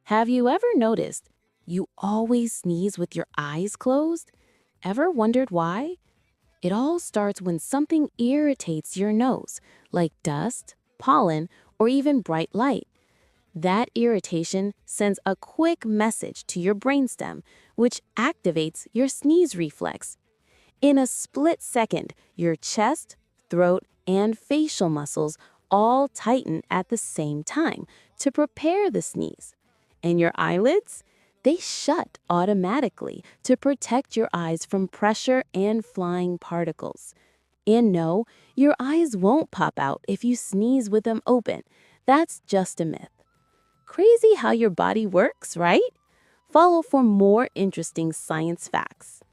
Have you ever noticed you always sneeze with your eyes closed? Ever wondered why? It all starts when something irritates your nose, like dust, pollen, or even bright light. That irritation sends a quick message to your brainstem, which activates your sneeze reflex. In a split second, your chest, throat, and facial muscles all tighten at the same time to prepare the sneeze. And your eyelids? They shut automatically to protect your eyes from pressure and flying particles. And no, your eyes won't pop out if you sneeze with them open. That's just a myth. Crazy how your body works, right? Follow for more interesting science facts.